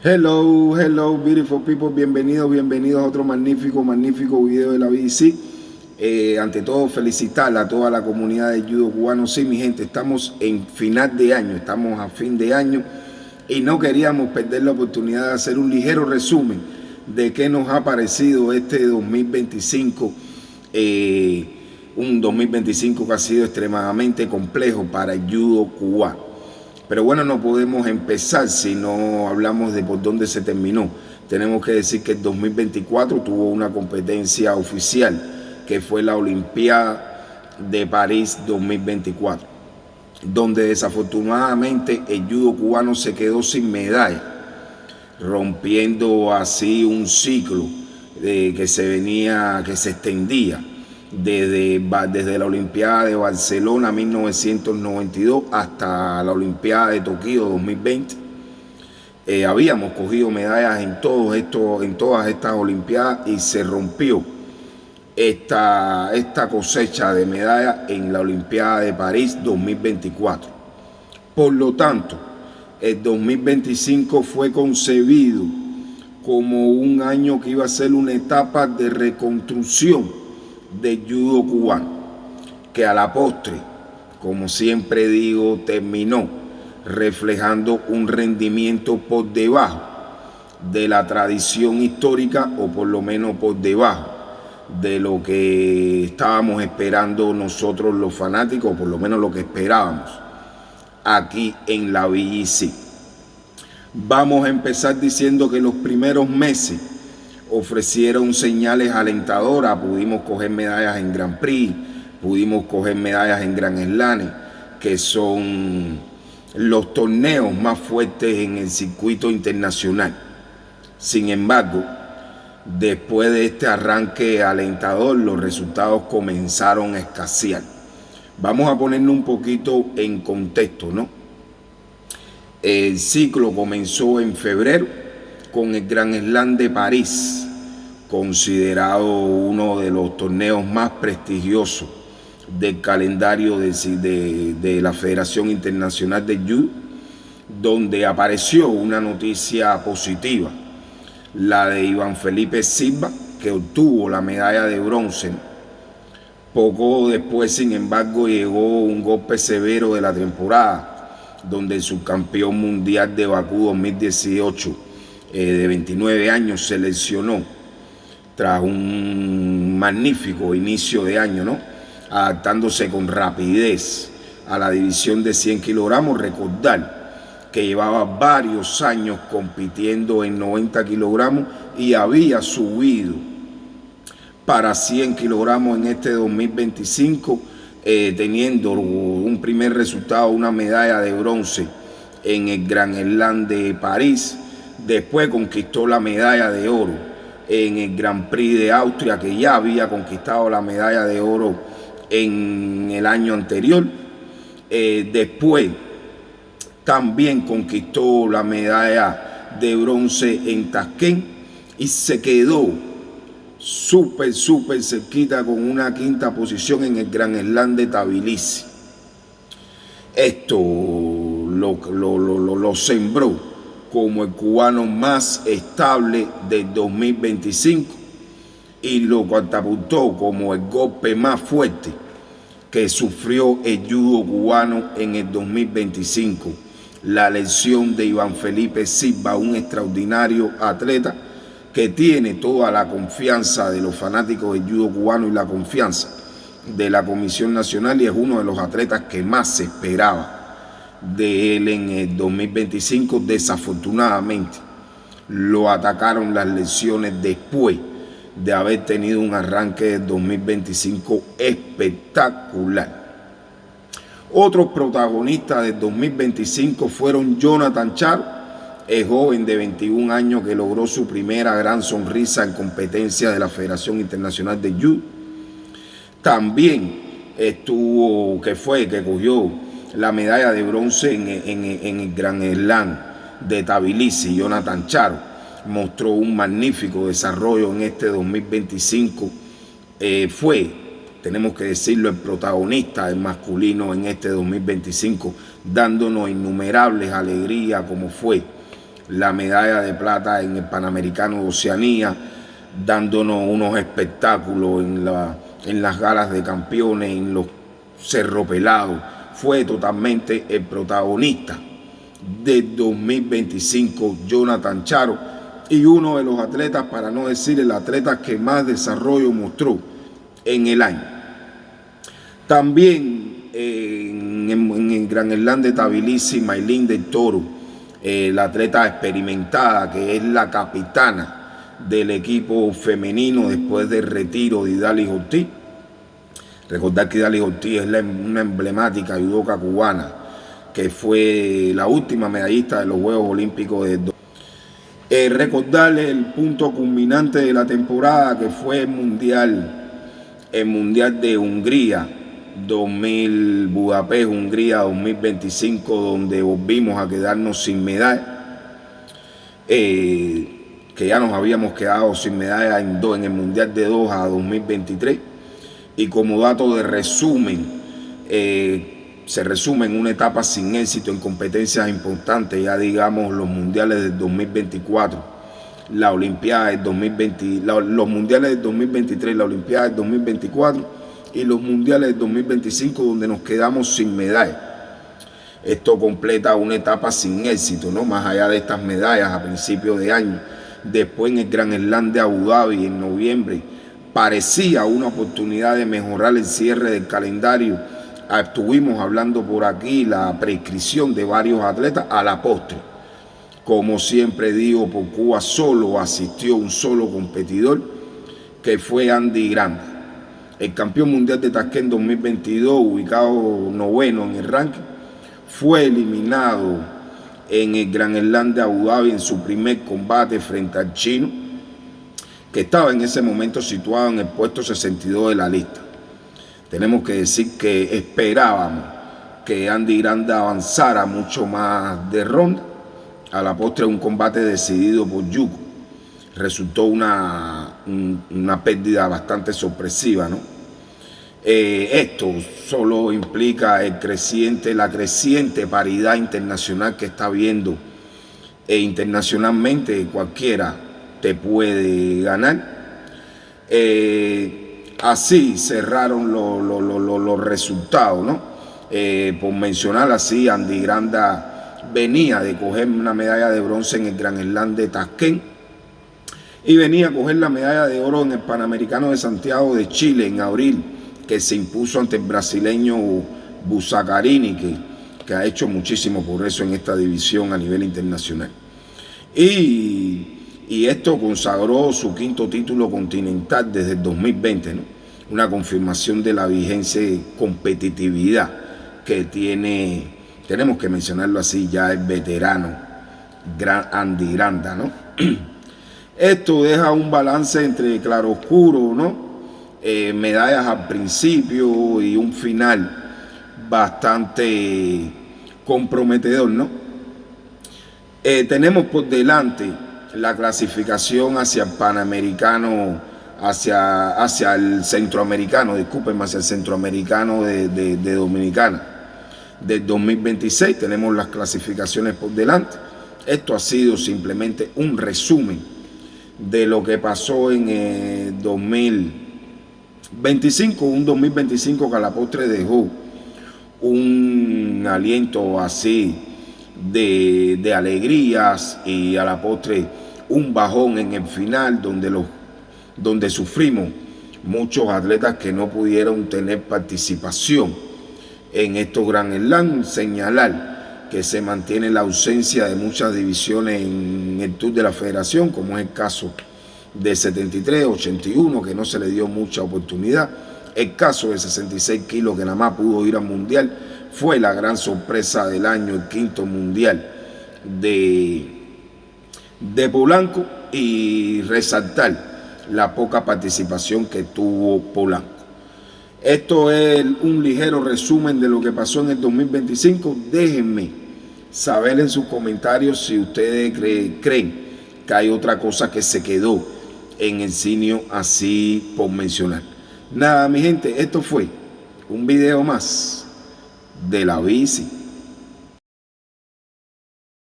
Hello, hello, beautiful people. Bienvenidos a otro magnífico video de la BBC. Ante todo, felicitar a toda la comunidad de judo cubano. Sí, mi gente, estamos en final de año, estamos a fin de año y no queríamos perder la oportunidad de hacer un ligero resumen de qué nos ha parecido este 2025. Un 2025 que ha sido extremadamente complejo para el judo cubano. Pero bueno, no podemos empezar si no hablamos de por dónde se terminó. Tenemos que decir que el 2024 tuvo una competencia oficial, que fue la Olimpiada de París 2024, donde desafortunadamente el judo cubano se quedó sin medalla, rompiendo así un ciclo que se extendía desde la Olimpiada de Barcelona 1992 hasta la Olimpiada de Tokio 2020. Habíamos cogido medallas en todas estas Olimpiadas y se rompió esta cosecha de medallas en la Olimpiada de París 2024. Por lo tanto, el 2025 fue concebido como un año que iba a ser una etapa de reconstrucción de judo cubano, que a la postre, como siempre digo, terminó reflejando un rendimiento por debajo de la tradición histórica, o por lo menos por debajo de lo que estábamos esperando nosotros los fanáticos, o por lo menos lo que esperábamos aquí en la BBC. Vamos a empezar diciendo que los primeros meses ofrecieron señales alentadoras. Pudimos coger medallas en Grand Prix, pudimos coger medallas en Grand Slam, que son los torneos más fuertes en el circuito internacional. Sin embargo, después de este arranque alentador, los resultados comenzaron a escasear. Vamos a ponernos un poquito en contexto, ¿no? El ciclo comenzó en febrero con el Grand Slam de París, considerado uno de los torneos más prestigiosos del calendario de la Federación Internacional de Judo, donde apareció una noticia positiva, la de Iván Felipe Silva, que obtuvo la medalla de bronce. Poco después, sin embargo, llegó un golpe severo de la temporada, donde el subcampeón mundial de Bakú 2018, de 29 años, se lesionó tras un magnífico inicio de año, ¿no? Adaptándose con rapidez a la división de 100 kilogramos. Recordar que llevaba varios años compitiendo en 90 kilogramos y había subido para 100 kilogramos en este 2025, teniendo un primer resultado, una medalla de bronce en el Grand Slam de París. Después conquistó la medalla de oro en el Grand Prix de Austria, que ya había conquistado la medalla de oro en el año anterior. Después también conquistó la medalla de bronce en Tashkent y se quedó súper cerquita con una quinta posición en el Grand Slam de Tbilisi. Esto lo sembró como el cubano más estable del 2025 y lo catapultó como el golpe más fuerte que sufrió el judo cubano en el 2025. La lesión de Iván Felipe Silva, un extraordinario atleta que tiene toda la confianza de los fanáticos del judo cubano y la confianza de la Comisión Nacional, y es uno de los atletas que más se esperaba de él en el 2025. Desafortunadamente lo atacaron las lesiones después de haber tenido un arranque del 2025 espectacular. Otros protagonistas del 2025 fueron Jonathan Charo, el joven de 21 años que logró su primera gran sonrisa en competencia de la Federación Internacional de Judo. También que cogió la medalla de bronce en el Grand Slam de Tbilisi. Jonathan Charo mostró un magnífico desarrollo en este 2025. Tenemos que decirlo, el protagonista del masculino en este 2025, dándonos innumerables alegrías, como fue la medalla de plata en el Panamericano de Oceanía, dándonos unos espectáculos en las galas de campeones, en los Cerro Pelado. Fue totalmente el protagonista del 2025, Jonathan Charo, y uno de los atletas, para no decir el atleta que más desarrollo mostró en el año. También en el Gran Slam de Tbilisi, Maylin del Toro, la atleta experimentada que es la capitana del equipo femenino después del retiro de Idalis Ortiz. Recordar que Idalis Ortiz es una emblemática judoka cubana que fue la última medallista de los Juegos Olímpicos de recordarle el punto culminante de la temporada, que fue el Mundial de Hungría 2000, Budapest, Hungría 2025, donde volvimos a quedarnos sin medalla, que ya nos habíamos quedado sin medalla en el Mundial de Doha 2023. Y como dato de resumen, se resume en una etapa sin éxito en competencias importantes, ya digamos los mundiales del 2024, la Olimpiada del 2020, los mundiales del 2023, la Olimpiada del 2024 y los mundiales del 2025, donde nos quedamos sin medalla. Esto completa una etapa sin éxito, ¿no? Más allá de estas medallas a principios de año. Después en el Gran Slam de Abu Dhabi en noviembre parecía una oportunidad de mejorar el cierre del calendario. Estuvimos hablando por aquí la prescripción de varios atletas. A la postre, como siempre digo, por Cuba solo asistió un solo competidor, que fue Andy Granda, el campeón mundial de Tashkent 2022, ubicado noveno en el ranking. Fue eliminado en el Gran Slam de Abu Dhabi en su primer combate frente al chino, que estaba en ese momento situado en el puesto 62 de la lista. Tenemos que decir que esperábamos que Andy Granda avanzara mucho más de ronda. A la postre, un combate decidido por Yuko. Resultó una pérdida bastante sorpresiva, ¿no? Esto solo implica la creciente paridad internacional que está habiendo. Internacionalmente cualquiera te puede ganar. Así cerraron los resultados, ¿no? Por mencionar así, Andy Granda venía de coger una medalla de bronce en el Gran Slam de Tashkent y venía a coger la medalla de oro en el Panamericano de Santiago de Chile en abril, que se impuso ante el brasileño Busacarini, que ha hecho muchísimo progreso en esta división a nivel internacional. Y esto consagró su quinto título continental desde el 2020, ¿no? Una confirmación de la vigencia y competitividad que tiene, tenemos que mencionarlo así, ya el veterano Andy Granda, ¿no? Esto deja un balance entre claroscuro, ¿no? Medallas al principio y un final bastante comprometedor, ¿no? Tenemos por delante la clasificación hacia el Panamericano, hacia el Centroamericano, discúlpenme, hacia el Centroamericano de Dominicana del 2026. Tenemos las clasificaciones por delante. Esto ha sido simplemente un resumen de lo que pasó en el 2025, un 2025 que a la postre dejó un aliento así de alegrías y a la postre un bajón en el final, donde sufrimos muchos atletas que no pudieron tener participación en estos Gran Slam. Señalar que se mantiene la ausencia de muchas divisiones en el Tour de la Federación, como es el caso de 73, 81, que no se le dio mucha oportunidad. El caso de 66 kilos, que nada más pudo ir al Mundial, fue la gran sorpresa del año, el quinto Mundial de Polanco, y resaltar la poca participación que tuvo Polanco. Esto es un ligero resumen de lo que pasó en el 2025. Déjenme saber en sus comentarios si ustedes creen que hay otra cosa que se quedó en el cine así por mencionar. Nada, mi gente, esto fue un video más de la bici.